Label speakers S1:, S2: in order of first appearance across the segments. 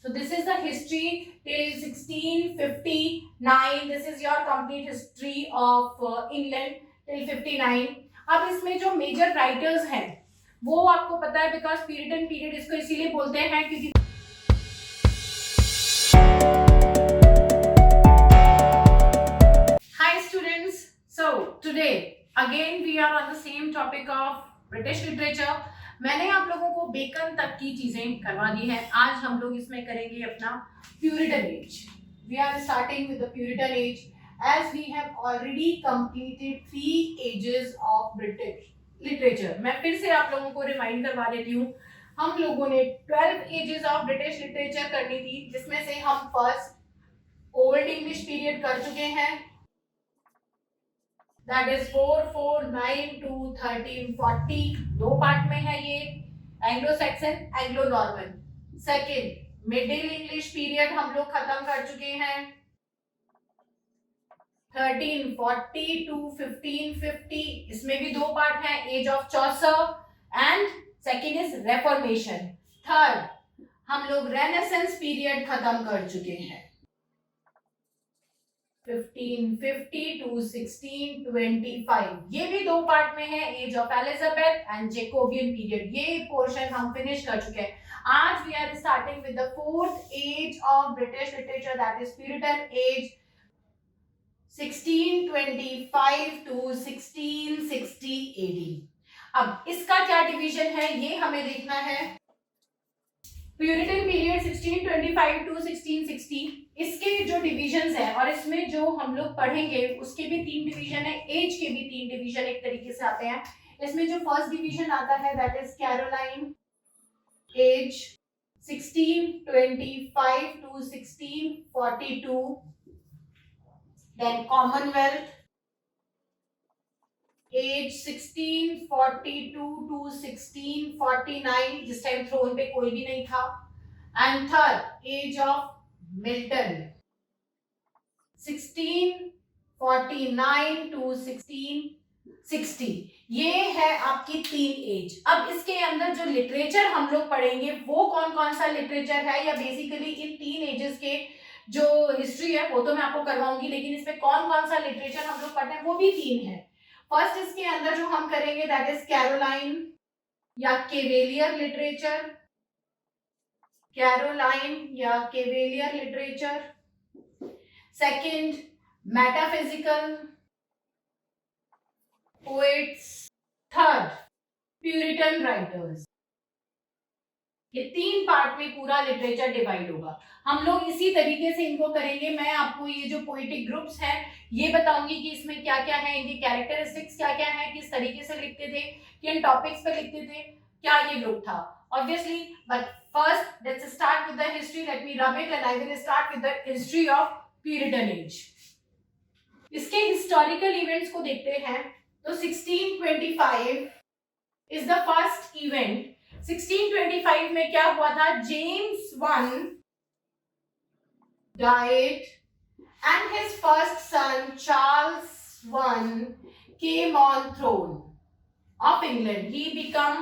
S1: So this is the history till 1659. This is your complete history of England till 59. अब इसमें जो major writers हैं वो आपको पता है, बिकॉज प्यूरिटन पीरियड इसको इसीलिए बोलते हैं क्योंकि Hi students, so today again we are on the same topic of British literature. मैंने आप लोगों को बेकन तक की चीजें करवा दी हैं. आज हम लोग इसमें करेंगे अपना Puritan age. We are starting with the Puritan age as we have already completed 3 ages of British literature. मैं फिर से आप लोगों को रिमाइंड करवा देती हूँ. हम लोगों ने 12 ages of British literature करनी थी, जिसमें से हम फर्स्ट ओल्ड इंग्लिश पीरियड कर चुके हैं. That is 449 to 1340. दो पार्ट में है ये. Anglo Saxon, Anglo Norman. Second middle English period हम लोग खत्म कर चुके हैं 1340 to 1550. इसमें भी दो पार्ट हैं, age of Chaucer and second is reformation. Third हम लोग रेनेसेंस पीरियड खत्म कर चुके हैं 1550 to 1625. ये भी दो पार्ट में है, age of Elizabeth and Jacobean period. ये पोर्शन हम फिनिश कर चुके हैं. आज we are starting with the fourth age of British literature, that is Puritan age 1625 to 1660 AD. अब इसका क्या डिवीजन है ये हमें देखना है. प्यूरिटन पीरियड 1625 to 1660, इसके जो डिविजन्स हैं और इसमें जो हम लोग पढ़ेंगे उसके भी 3 डिवीजन है, एज के भी 3 डिवीजन एक तरीके से आते हैं. इसमें जो फर्स्ट डिवीजन आता है that is Caroline age 1625 to 1642. Then Commonwealth age 1642 to 1649. जिस टाइम थ्रोन पे कोई भी नहीं था. And third age of Milton 1649 to 1660. ये है आपकी 3 एज. अब इसके अंदर जो लिटरेचर हम लोग पढ़ेंगे वो कौन कौन सा लिटरेचर है, या बेसिकली इन 3 एजेस के जो हिस्ट्री है वो तो मैं आपको करवाऊंगी, लेकिन इसमें कौन कौन सा लिटरेचर हम लोग पढ़ते हैं वो भी 3 है. फर्स्ट इसके अंदर जो हम करेंगे दैट इज कैरोलाइन या केवेलियर लिटरेचर. कैरोलाइन या cavalier literature. Second metaphysical poets. Third Puritan writers. ये 3 पार्ट में पूरा लिटरेचर डिवाइड होगा. हम लोग इसी तरीके से इनको करेंगे. मैं आपको ये जो पोएटिक ग्रुप्स हैं ये बताऊंगी कि इसमें क्या क्या है, इनकी कैरेक्टरिस्टिक्स क्या क्या है, किस तरीके से लिखते थे, किन टॉपिक्स पे लिखते थे, क्या ये ग्रुप था obviously. But first let's start with the history. Let me rub it and I will start with the history of Puritan age. इसके हिस्टोरिकल इवेंट्स को देखते हैं तो 1625 इज द फर्स्ट इवेंट. 1625 में क्या हुआ था, James one died and his first son Charles I came on throne of England. He became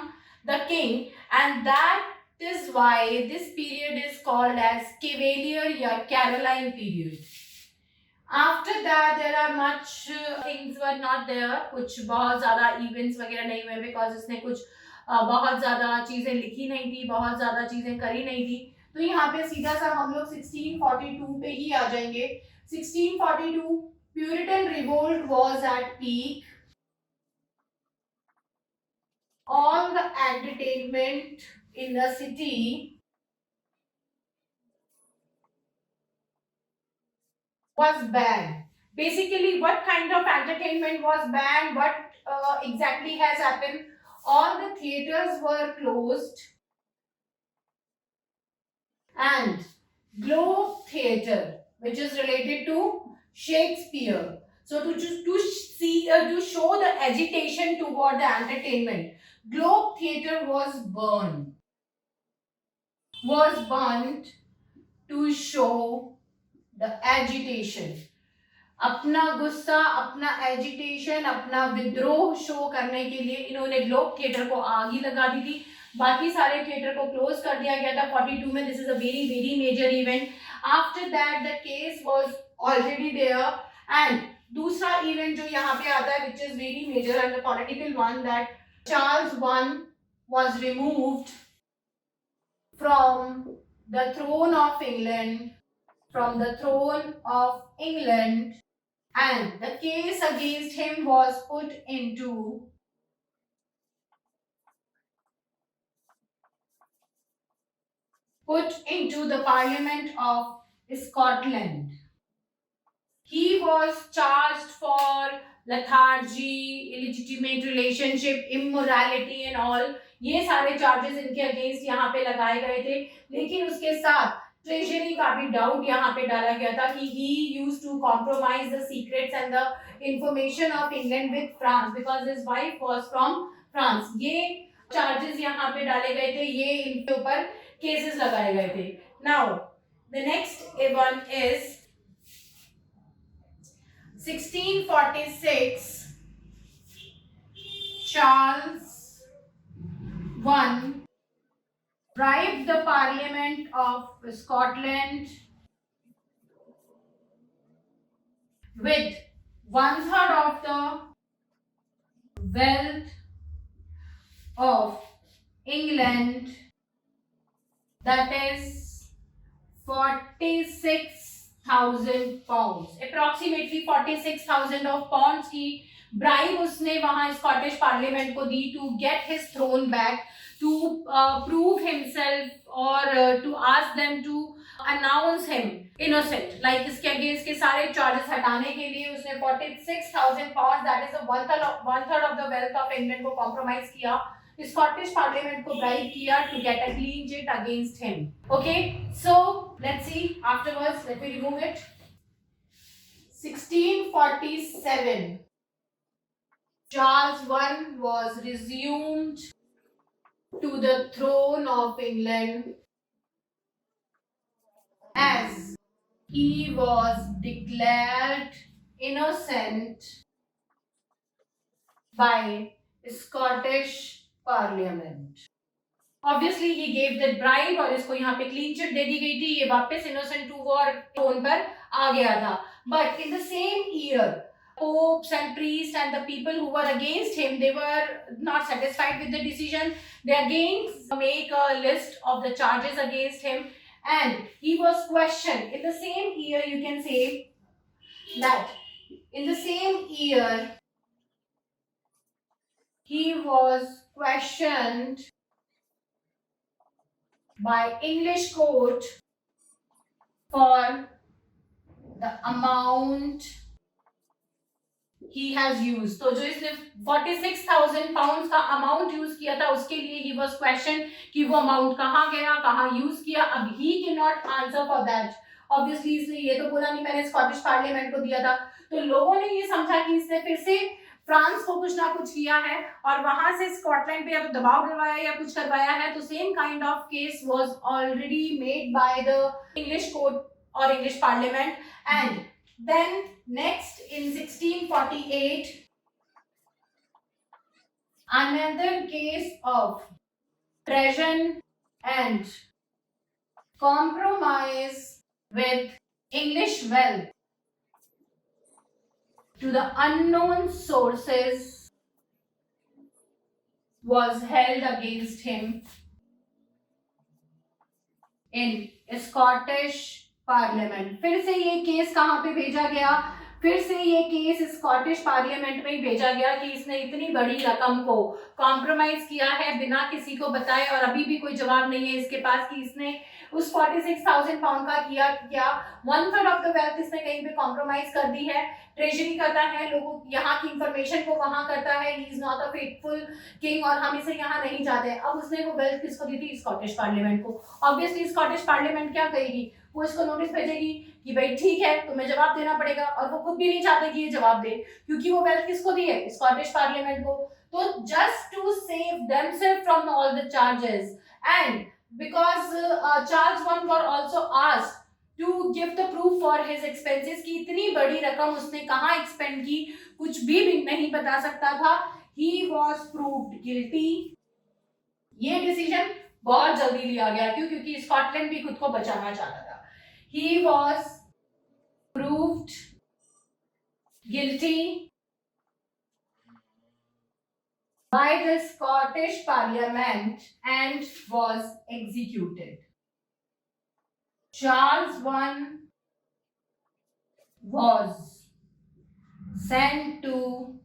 S1: the king and that is why this period is called as Cavalier या Caroline period. After that there are much things were not there. कुछ बहुत ज़्यादा events वगैरह नहीं हुए because इसने कुछ बहुत ज़्यादा चीज़ें लिखी नहीं थी, बहुत ज़्यादा चीज़ें करी नहीं थी. तो यहाँ पे सीधा सा हम लोग 1642 पे ही आ जाएंगे. 1642 Puritan revolt was at peak. All the entertainment in the city was banned. Basically, what kind of entertainment was banned? What exactly has happened? All the theaters were closed. And Globe Theatre, which is related to Shakespeare. So to show the agitation toward the entertainment, Globe Theatre was burned to show the agitation. अपना गुस्सा, अपना agitation, अपना विद्रोह show करने के लिए इन्होंने globe theatre को आग ही लगा दी थी. बाकी सारे थिएटर को क्लोज कर दिया गया था 42 में. This is a very very major event. After that the case was already there. And दूसरा इवेंट जो यहाँ पे आता है which is very major and the political one, that Charles one was removed from the throne of England, and the case against him was put into the Parliament of Scotland. He was charged for lethargy, illegitimate relationship, immorality and all. ये सारे charges इनके against यहाँ पे लगाए गए थे. लेकिन उसके साथ ट्रेजरी का भी डाउट यहाँ पे डाला गया था कि he used to compromise the secrets and the information of England with France because his wife was from France. ये चार्जेस यहाँ पे डाले गए थे, ये इनके ऊपर केसेस लगाए गए थे. Now the next one is 1646. Charles I bribed the Parliament of Scotland with 1/3 of the wealth of England, that is 46,000 pounds. Approximately 46,000 of pounds की ब्राइब उसने वहां स्कॉटिश पार्लियामेंट को दी to get his throne back, to prove himself और to ask them to announce him innocent. Like इसके against के सारे charges हटाने के लिए उसने 46,000 pound, that is one third of the wealth of England को कॉम्प्रोमाइज किया, स्कॉटिश पार्लियामेंट को ब्राइब किया to get a clean chit against him. Okay, so let's see afterwards. Let me remove it. 1647 Charles I was resumed to the throne of England as he was declared innocent by Scottish Parliament. Obviously he gave that bribe और इसको यहाँ पे clean chit दे दी गई थी. ये वापस innocent to war throne पर आ गया था. But in the same year popes and priests and the people who were against him, they were not satisfied with the decision. They again make a list of the charges against him and he was questioned. In the same year, you can say that in the same year he was questioned by English court for the amount he has used. तो जो इसने 46,000 pound का amount use किया था उसके लिए he was questioned कि वो अमाउंट कहाँ गया, कहाँ यूज किया. अब he cannot answer for that. Obviously इसने ये तो बोला नहीं मैंने स्कॉटिश पार्लियामेंट को दिया था. तो लोगों ने ये समझा कि इसने फिर से फ्रांस को कुछ ना कुछ किया है और वहां से स्कॉटलैंड पे या तो दबाव डलवाया या कुछ करवाया है. तो same kind of case was already made by the English court और English parliament. And then next in 1648 another case of treason and compromise with English wealth to the unknown sources was held against him in Scottish parliament. फिर से ये case कहाँ पे भेजा गया, फिर से ये केस स्कॉटिश पार्लियामेंट में ही भेजा गया कि इसने इतनी बड़ी रकम को कॉम्प्रोमाइज किया है बिना किसी को बताए और अभी भी कोई जवाब नहीं है इसके पास कि इसने उस 46,000 पाउंड का किया क्या. 1/3 ऑफ द वेल्थ इसने कहीं पे कॉम्प्रोमाइज कर दी है. ट्रेजरी करता है, लोगों यहाँ की इंफॉर्मेशन को वहां करता है. He is not a faithful king और हम इसे यहाँ नहीं चाहते. अब उसने वो वेल्थ किसको दी थी, स्कॉटिश पार्लियामेंट को. ऑब्वियसली स्कॉटिश पार्लियामेंट क्या कहेगी, वो इसको नोटिस भेजेगी कि भाई ठीक है तुम्हें जवाब देना पड़ेगा. और वो खुद भी नहीं चाहते कि ये जवाब दे क्योंकि वो वेल्थ किसको दी है, स्कॉटिश पार्लियामेंट को. तो just to save themselves from all the charges and because Charles I was also asked to give the proof for his expenses कि इतनी बड़ी रकम उसने कहाँ एक्सपेंड की कुछ भी नहीं बता सकता था. He was proved guilty ये डिसीजन बहुत जल्दी लिया गया, क्यों? क्योंकि स्कॉटलैंड भी खुद को बचाना चाहता था। He was proved guilty by the Scottish Parliament and was executed. Charles I was sent to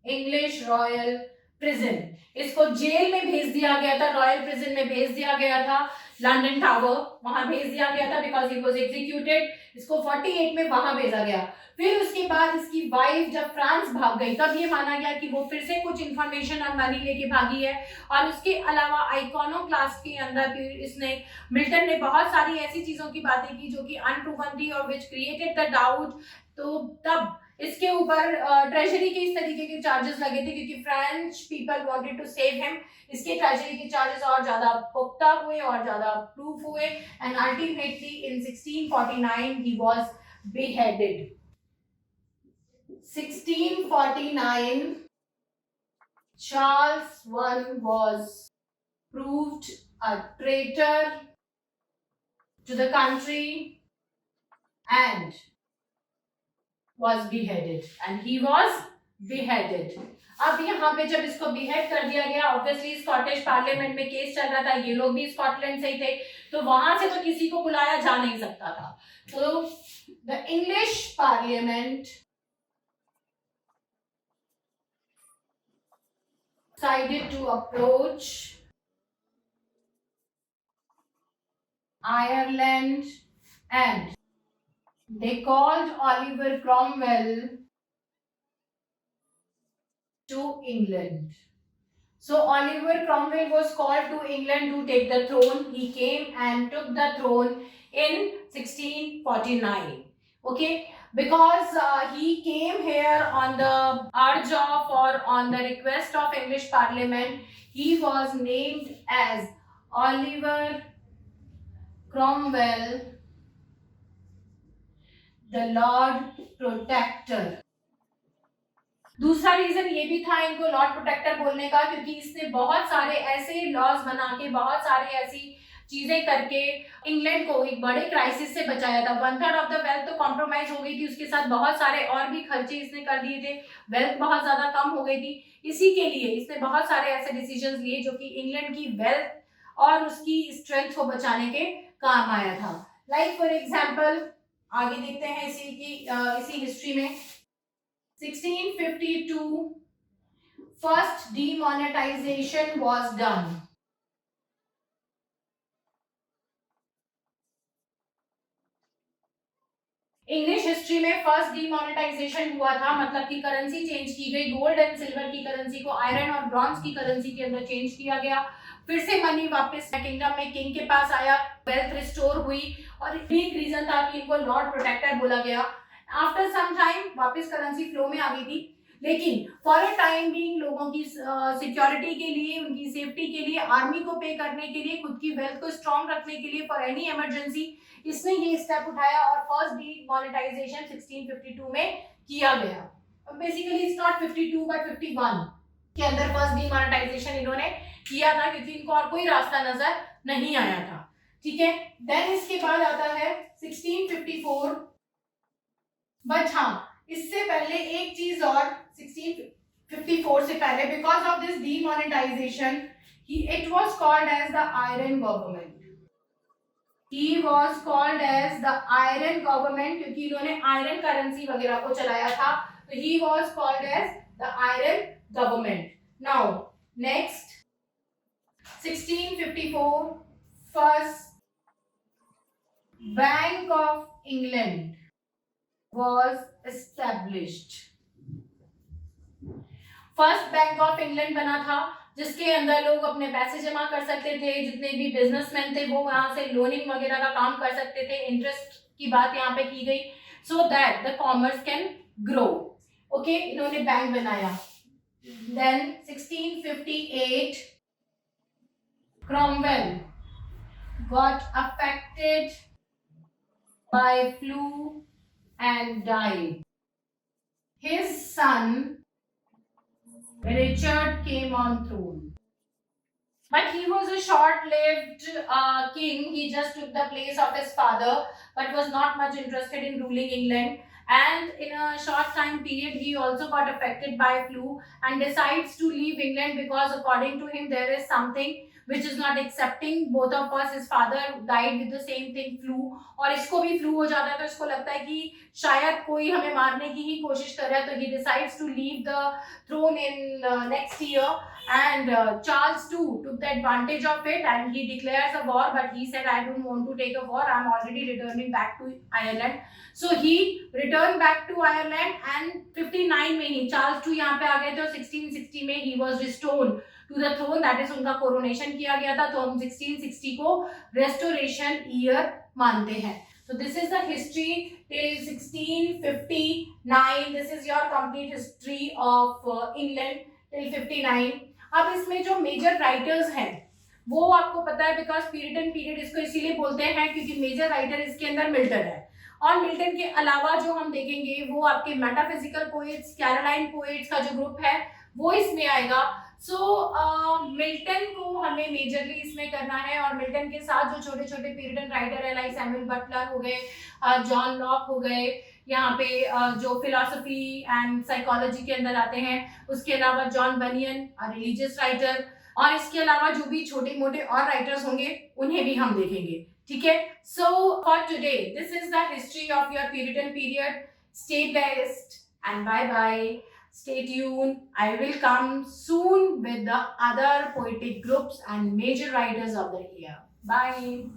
S1: English Royal Prison. इसको जेल में भेज दिया गया था, रॉयल प्रिजन में भेज दिया गया था, लंदन टावर वहां भेज दिया गया था, बिकॉज ही वाज एग्जीक्यूटेड। इसको 48 में वहां भेजा गया। फिर उसके बाद इसकी वाइफ जब फ्रांस भाग गई, तब ये माना गया कि वो फिर से कुछ इंफॉर्मेशन और मनी लेके भागी है। और उसके अलावा आइकोनोक्लास्ट के अंदर फिर इसने, मिल्टन ने बहुत सारी ऐसी चीजों की बातें की जो कि अनप्रूवन थी और विच क्रिएटेड द डाउट। तो तब इसके ऊपर ट्रेजरी के इस तरीके के चार्जेस लगे थे, क्योंकि French people wanted to save him. इसके ट्रेजरी के चार्जेस और ज्यादा पुख्ता हुए और ज्यादा प्रूफ हुए, and ultimately in 1649 he was beheaded. 1649 Charles I was proved a traitor to the country and was beheaded, and he was beheaded. अब यहाँ पे जब इसको बिहेड कर दिया गया, ऑब्वियसली स्कॉटिश पार्लियामेंट में केस चल रहा था, ये लोग भी स्कॉटलैंड से ही थे, तो वहां से तो किसी को बुलाया जा नहीं सकता था। तो the English parliament decided to approach Ireland and they called Oliver Cromwell to England. So Oliver Cromwell was called to England to take the throne. He came and took the throne in 1649. Okay, because he came here on the urge of or on the request of English Parliament. He was named as Oliver Cromwell, the Lord Protector. दूसरा reason ये भी था इनको Lord protector बोलने का, क्योंकि इसने बहुत सारे ऐसे लॉज बना के, बहुत सारे ऐसी चीजें करके इंग्लैंड को एक बड़े क्राइसिस से बचाया था। 1/3 ऑफ द वेल्थ तो कॉम्प्रोमाइज हो गई थी, उसके साथ बहुत सारे और भी खर्चे इसने कर दिए थे, वेल्थ बहुत ज्यादा कम हो गई थी। इसी के लिए इसने बहुत सारे ऐसे डिसीजंस लिए जो कि इंग्लैंड की वेल्थ और उसकी स्ट्रेंथ को बचाने के काम आया था। लाइक फॉर एग्जाम्पल आगे देखते हैं इसी हिस्ट्री में 1652 first demonetization was done. English history में फर्स्ट डीमोनेटाइजेशन हुआ था, मतलब कि करेंसी चेंज की गई, गोल्ड एंड सिल्वर की करेंसी को आयरन और ब्रॉन्ज की करेंसी के अंदर चेंज किया गया। फिर से मनी वापस किंगडम में किंग के पास आया, वेल्थ रिस्टोर हुई, और एक रीजन था कि इनको लॉर्ड प्रोटेक्टर बोला गया। आफ्टर सम टाइम वापस करेंसी फ्लो में आ गई थी, लेकिन फॉर अ टाइम बीइंग लोगों की सिक्योरिटी के लिए, उनकी सेफ्टी के लिए, आर्मी को पे करने के लिए, खुद की वेल्थ को स्ट्रॉन्ग रखने के लिए, फॉर एनी इमरजेंसी इसने ये स्टेप उठाया और फर्स्ट डीमोनेटाइजेशन 1652 में किया गया। बेसिकली इट्स नॉट 52 बट 51 के अंदर फर्स्ट डीमोनेटाइजेशन इन्होंने किया था, क्योंकि इनको और कोई रास्ता नजर नहीं आया था। ठीक है, देन इसके बाद आता है 1654। बट हाँ, इससे पहले एक चीज और, 1654 से पहले because of this demonetization it was called as the iron government. He was called as the iron government, क्योंकि इन्होंने आयरन करेंसी वगैरह को चलाया था, तो he was called as the iron government. Now next 1654 first Bank of England was established. First bank of England बना था, जिसके अंदर लोग अपने पैसे जमा कर सकते थे, जितने भी बिजनेसमैन थे वो वहां से लोनिंग वगैरह का काम कर सकते थे। इंटरेस्ट की बात यहाँ पे की गई, so that the commerce can grow. Okay, इन्होंने बैंक बनाया। Then 1658 Cromwell got affected by flu and died. His son Richard came on throne. But he was a short-lived king. He just took the place of his father, but was not much interested in ruling England. And in a short time period, he also got affected by flu and decides to leave England because, according to him, there is something which is not accepting both of us. His father died with the same thing, flu, और इसको भी flu हो जाता है, तो इसको लगता है कि शायद कोई हमें मारने की ही कोशिश कर रहा है. तो he decides to leave the throne in next year. And Charles too took the advantage of it and he declares a war, but he said, I don't want to take a war, I'm already returning back to Ireland. So he returned back to Ireland and 59 में ही Charles too यहाँ पे आ गए थे और 1660 में he was restored to the throne, that is उनका coronation किया गया था. तो हम 1660 को restoration year मानते हैं. So this is the history till 1659. This is your complete history of England till 59. अब इसमें जो मेजर राइटर्स हैं वो आपको पता है, बिकॉज प्यूरिटन पीरियड इसको इसीलिए बोलते हैं क्योंकि मेजर राइटर इसके अंदर मिल्टन है. और मिल्टन के अलावा जो हम देखेंगे वो आपके मेटाफिजिकल पोएट्स, कैरोलाइन पोएट्स का जो ग्रुप है वो इसमें आएगा. सो मिल्टन को हमें मेजरली इसमें करना है. और मिल्टन के साथ जो छोटे छोटे प्यूरिटन राइटर है लाइक सैमुअल बटलर हो गए, जॉन लॉक हो गए, यहाँ पे जो फिलॉसफी एंड साइकोलॉजी के अंदर आते हैं, उसके अलावा जॉन बनियन रिलीजियस राइटर, और इसके अलावा जो भी छोटे मोटे और राइटर्स होंगे उन्हें भी हम देखेंगे. ठीक है. So for today this is the history of your Puritan period. Stay blessed and bye bye. Stay tuned. I will come soon with the other poetic groups and major writers of the year. Bye.